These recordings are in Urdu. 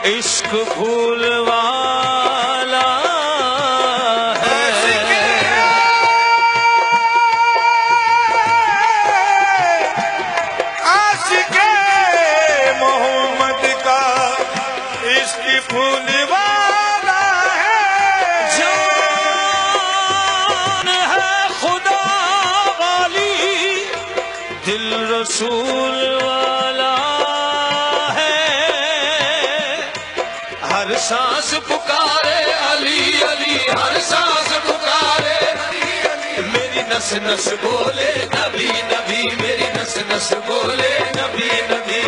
عشق بھول والا ہے عاشق محمد کا عشق بھول والا ہے جان ہے خدا والی دل رسول والا ہے ہر سانس پکارے علی علی ہر سانس پکارے میری نس نس بولے نبی نبی میری نس نس بولے نبی نبی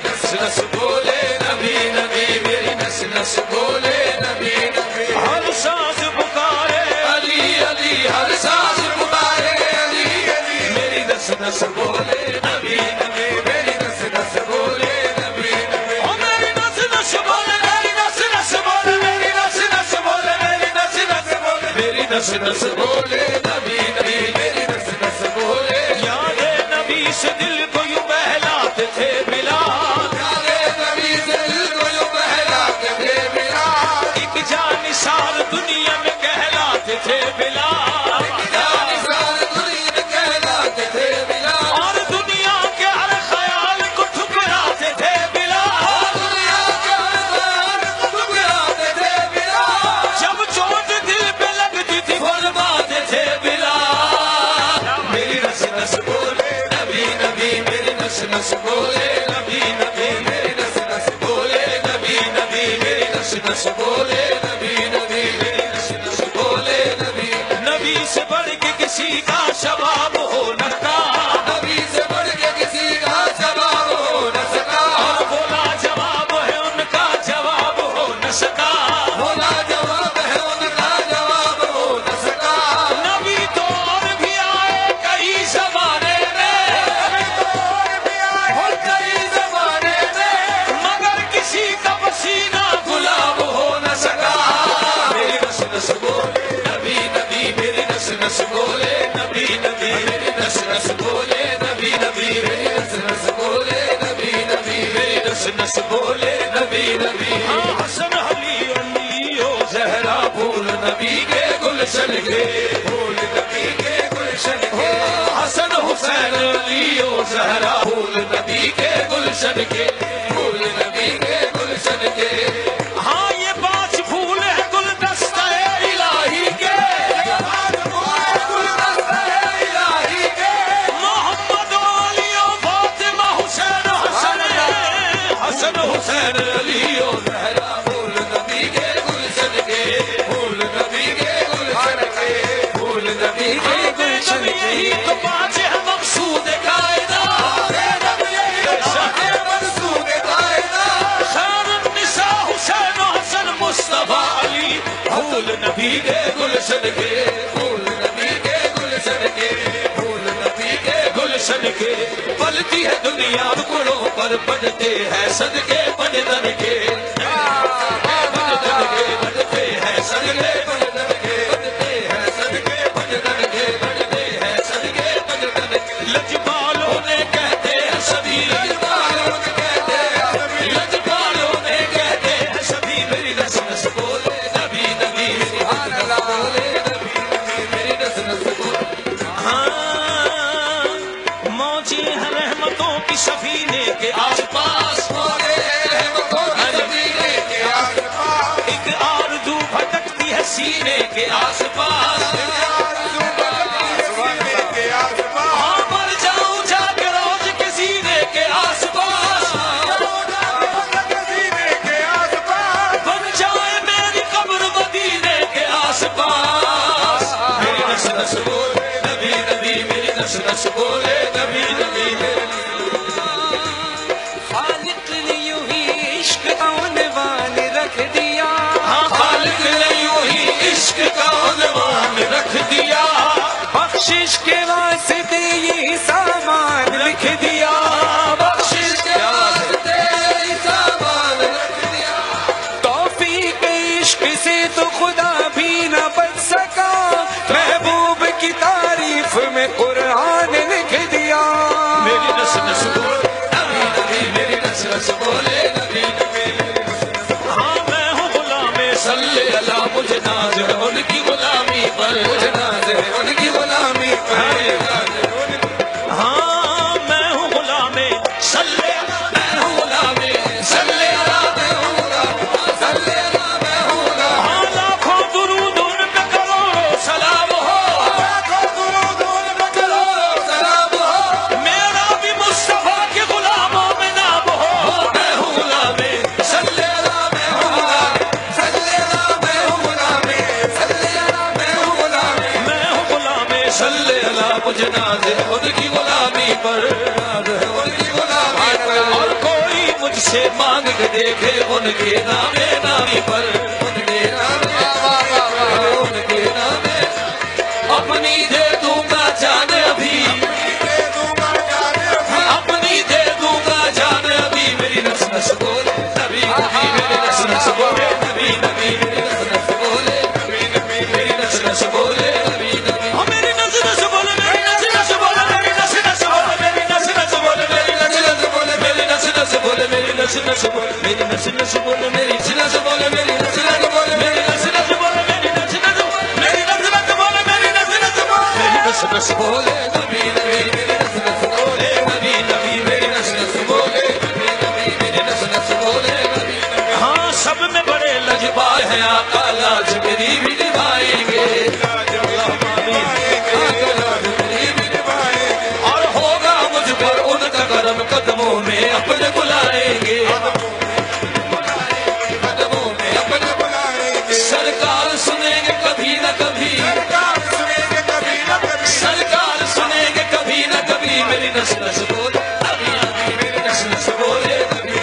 نس نس بولے نبی نبی میری نس نس بولے نبی نبی ہر سانس پکارے علی علی ہر سانس پکارے علی علی میری نس نس بولے نبی نبی میری نس نس بولے نبی نبی او میری نس نس بولے میری نس نس بولے میری نس نس بولے میری نس نس بولے میری نس نس بولے نبی نبی میری نس نس بولے یاد نبی سے دل کو یوں بہلاتے تھے بلال یاد نبی سے دل کو یوں بہلاتے تھے بلال ایک جانثار دنیا میں کہلاتے تھے بلال ایک جانثار دنیا میں کہلاتے تھے بلال اور دنیا کے ہر خیال کو ٹھکراتے تھے بلال دنیا کے ہر خیال کو ٹھکراتے تھے بلال جب چوٹ دل پہ لگتی تھی فرماتے تھے بلال میری نس نس بولے نبی نبی میری نس نس بولے نبی نبی میری نس نس بولے نبی نبی میری نس نس بولے نبی نبی میری نس نس بولے نبی نبی سے بڑھ کے کسی کا شباب ہو نہ سکا نبی سے بڑھ کے کسی کا شباب ہو نہ سکا اور بولا جواب ہے ان کا جواب ہو نہ سکا بولا جواب ہے ان کا جواب ہو نہ سکا نبی تو اور بھی آئے کئی زمانے میں نبی تو اور بھی آئے کئی زمانے میں مگر کسی کا پسینہ گلاب ہو نہ سکا میری نس نس بولے نبی نبی میری نس نس بولے نبی نبی میری نس نس بولے نبی نبی میری نس نس بولے نبی نبی میری نس نس بولے نبی نبی حسن علی و زہرا پھول نبی کے گلشن کے پھول نبی کے گلشن کے حسن حسین علی و زہرا پھول نبی کے گلشن کے پھول نبی کے گلشن کے ہاں یہ 5 پھول ہے گلدستہ الہی کے گلدستہ الہی کے محمد و علی و فاطمہ حسین حسن حسن حسین علی و زہرا پھول نبی کے گلشن کے پھول نبی کے گلشن کے پھول نبی کے گلشن کے یہی تو 5 ہے مقصود کائنات مقصود کائنات خیر النساء حسین و حسن مصطفیٰ علی پھول نبی کے گلشن کے پھول نبی کے گلشن کے پھول نبی کے گلشن کے پلتی ہے دنیا ٹکڑوں پر بڑھتے ہیں صدقے بدن کے بڑھتے ہیں صدقے بدن کے بڑھتے ہیں صدقے بدن کے بڑھتے ہیں صدقے بدن کے لجپالوں نے کہتے ہیں سبھی لجپالوں نے کہتے ہیں سبھی لجپالوں نے کہتے ہیں سبھی میری نس نس بولے نبی نبی سبحان اللہ بولے نبی نبی میری نس نس بولے ہاں موجی ہے رحمتوں کی سفینے کے آس پاس موجی ہے رحمتوں کی سفینے کے آس پاس ایک آرزو بھٹکتی ہے سینے کے آس پاس ہاں مر جاؤں جا کے روز کے سینے کے آس پاس بن جائے میری قبر مدینے کے آس پاس میری نس نس بولے نبی نبی میری نس نس بولے نبی نبی خالق نے یوں ہی عشق کا عنوان رکھ دیا ہاں خالق نے یوں ہی عشق کا عنوان رکھ دیا بخشش کے واسطے یہ سامان لکھ دیا بخشش کے واسطے سامان رکھ دیا توفیق عشق سے تو خدا بھی نہ بچ سکا محبوب کی تعریف میں قرآن لکھ دیا میری نس نس بولے نبی نبی میری نس نس بولے نبی نبی مانگ کے دیکھے ان کے نام نامی پر، ان کے نام ان کے نام اپنی دے دوں گا جان ابھی، اپنی دے دوں گا جان ابھی، میری نس نس بولے نبی نبی، میری نس نس بولے نبی نبی، میری نس نس بولے نبی نبی، میری نس نس بولے نبی نبی، میری نس نس بولے، میری نس نس بولے، میری نس نس بولے، میری نس نس بولے، میری نس نس بولے، میری نس نس بولے، میری نس نس بولے، میری نس نس بولے، میری نس نس بولے، میری نس نس بولے، میری نس نس بولے، میری نس نس بولے، میری نس نس بولے، میری نس نس بولے، میری نس نس بولے نبی نبی، میری نس نس بولے نبی نبی، میری نس نس بولے نبی نبی، میری نس نس بولے نبی نبی، ہاں سب میں بڑے لجپال ہیں آقا، لاج میری بھی نبھائیں گے، اور ہوگا مجھ پر ان کا کرم، قدموں میں اپنے بلائیں گے، قدموں میں اپنے بلائیں گے، سرکار سنیں گے کبھی نہ کبھی، سرکار سنیں گے کبھی نہ کبھی، میری نس نس بولے ابھی ابھی، میری نس نس بولے ابھی،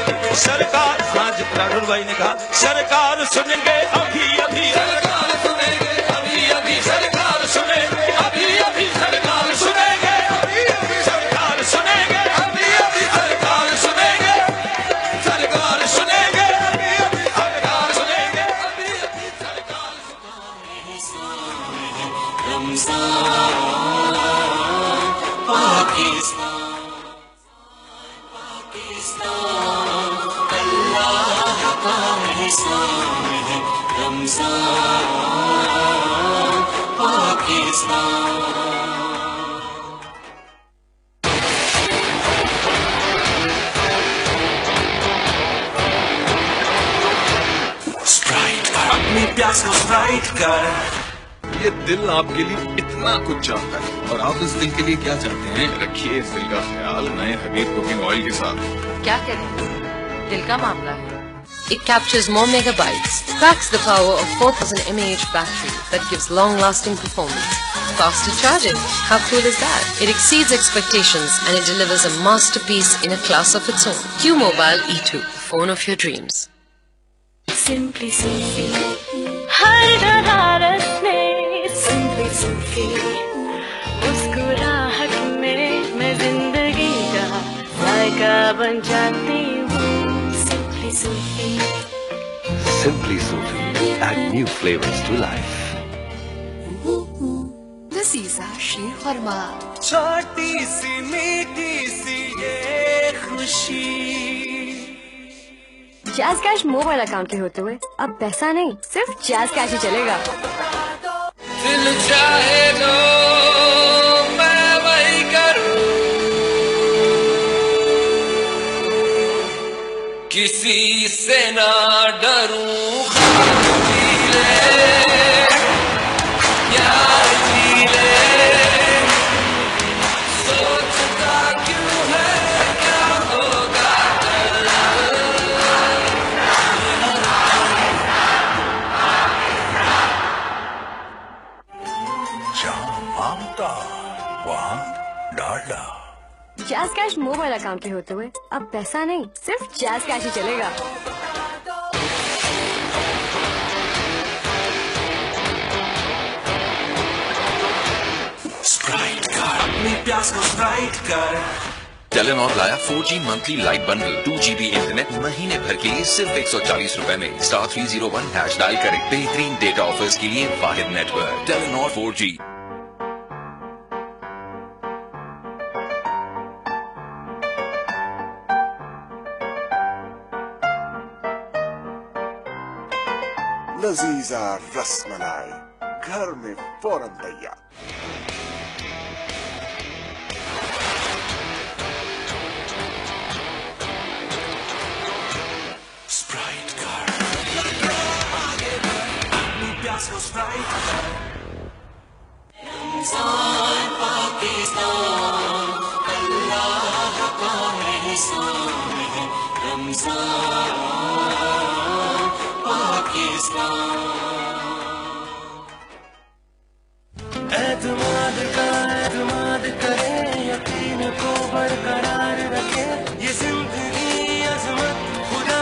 سرکار آج راٹھور بھائی نے کہا سرکار سنیں گے ابھی ابھی، سرکار سنیں گے ابھی ابھی، سرکار سنیں گے ابھی ابھی، سرکار سنیں گے ابھی ابھی، سرکار سنیں گے ابھی ابھی، سرکار سنیں گے، سرکار سنیں گے ابھی ابھی، سرکار سنیں گے ابھی ابھی، سرکار اپنی پیاس کو اسپرائٹ کر، یہ دل آپ کے لیے اتنا کچھ چاہتا ہے اور آپ اس دل کے لیے کیا چاہتے ہیں؟ رکھیے اس دل کا خیال نئے حبیب کوکنگ آئل کے ساتھ۔ کیا کریں، دل کا معاملہ ہے۔ It captures more megabytes, packs the power of 4000 mAh battery that gives long-lasting performance. Faster charging, how cool is that? It exceeds expectations and it delivers a masterpiece in a class of its own. Q-Mobile E2, phone of your dreams. Simply Sufi, ہر حرارت میں Simply Sufi، مسکراہٹ میں زندگی کا ذائقہ بن جاتی ہوں Simply Sufi۔ Simply Sufi, add new flavors to life. لذیذہ شیر خورما، چھوٹی سی میٹھی سی یہ خوشی۔ جاز کیش موبائل اکاؤنٹ کے ہوتے ہوئے اب پیسہ نہیں، صرف جاز کیش ہی چلے گا۔ دل چاہے جو میں وہی کروں، کسی سے نہ ڈروں، جی لے یار جی لے، سوچتا کیوں ہے کیا ہوگا جاز کیش موبائل اکاؤنٹ کے ہوتے ہوئے اب پیسہ نہیں، صرف جاز کیش ہی چلے گا۔ اپنی پیاس کو اسپرائٹ کر۔ ٹیلینور لایا 4G monthly light bundle, 2GB internet مہینے بھر کے لیے صرف 140 روپے میں، *301# ڈائل کریں۔ بہترین ڈیٹا آفرز کے لیے واحد net work Telenor 4G۔ لذیذہ ras malai گھر میں فوراً تیار۔ اسپرائٹ کر، اپنی پیاس کو اسپرائٹ کر۔ رمضان پاکستان، اللہ کا احسان ہے، رمضان پاکستان۔ اعتماد کرے، یقین کو برقرار رکھے، یہ زندگی عظمت خدا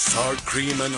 Sour cream and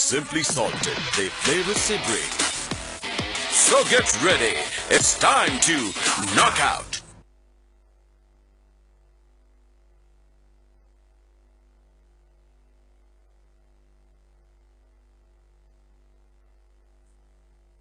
Simply salted, they flavor se break. So get ready, it's time to knock out.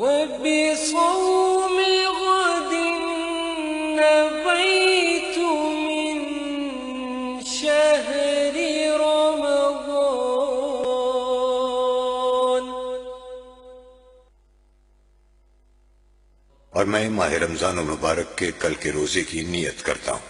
وبصوم غد نبيت من شهر رمضان. اور میں ماہ رمضان المبارک کے کل کے روزے کی نیت کرتا ہوں۔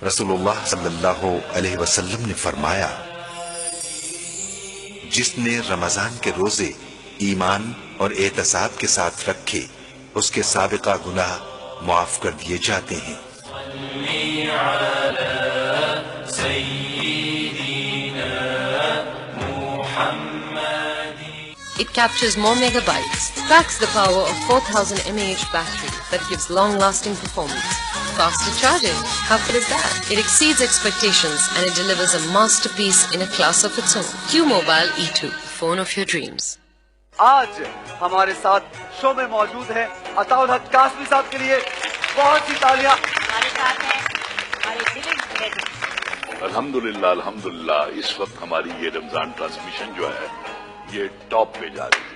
رسول اللہ صلی اللہ علیہ وسلم نے فرمایا، جس نے رمضان کے روزے ایمان اور احتساب کے ساتھ رکھے اس کے سابقہ گناہ معاف کر دیے جاتے ہیں۔ It captures more megabytes, packs the power of 4000 mAh battery that gives long-lasting performance. Faster charging, how cool is that? It exceeds expectations and it delivers a masterpiece in a class of its own. Q-Mobile E2, phone of your dreams. آج ہمارے ساتھ شو میں موجود ہیں عطاء الحق قاسمی صاحب کے لیے بہت سی تالیاں۔ ہمارے ساتھ ہیں ہمارے دل۔ الحمدللہ اس وقت ہماری یہ رمضان ٹرانسمیشن جو ہے یہ ٹاپ پہ جا رہی ہے۔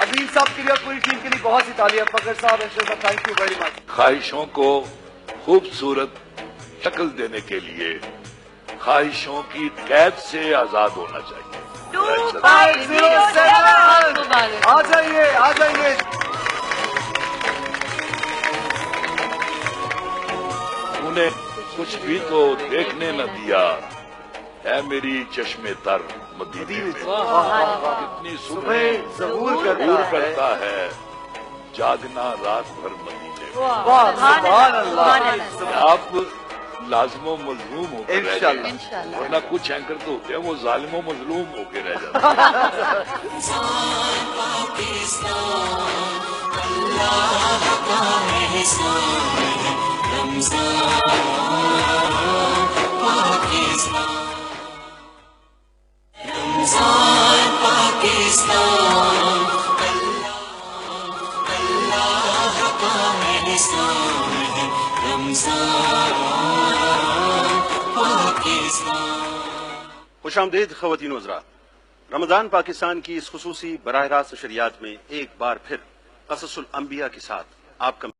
عظیم صاحب کے لیے اور پوری ٹیم کے لیے بہت سی تالیاں۔ فخر صاحب صاحب تھینک یو ویری مچ۔ خواہشوں کو خوبصورت شکل دینے کے لیے خواہشوں کی قید سے آزاد ہونا چاہیے۔ 2507 آ جائیے آ جائیے۔ انہیں کچھ بھی تو دیکھنے نہ دیا، اے میری چشمے تر مدینے میں کتنی صبح ظہور کرتا ہے جاگنا رات بھر مدینے میں۔ آپ لازم و مظلوم ہو کے رہ جائیں، ورنہ کچھ اینکر تو ہوتے ہیں وہ ظالم و مظلوم ہو کے رہ جاتے خوش آمدید خواتین و حضرات، رمضان پاکستان کی اس خصوصی براہ راست نشریات میں ایک بار پھر قصص الانبیاء کے ساتھ آپ کا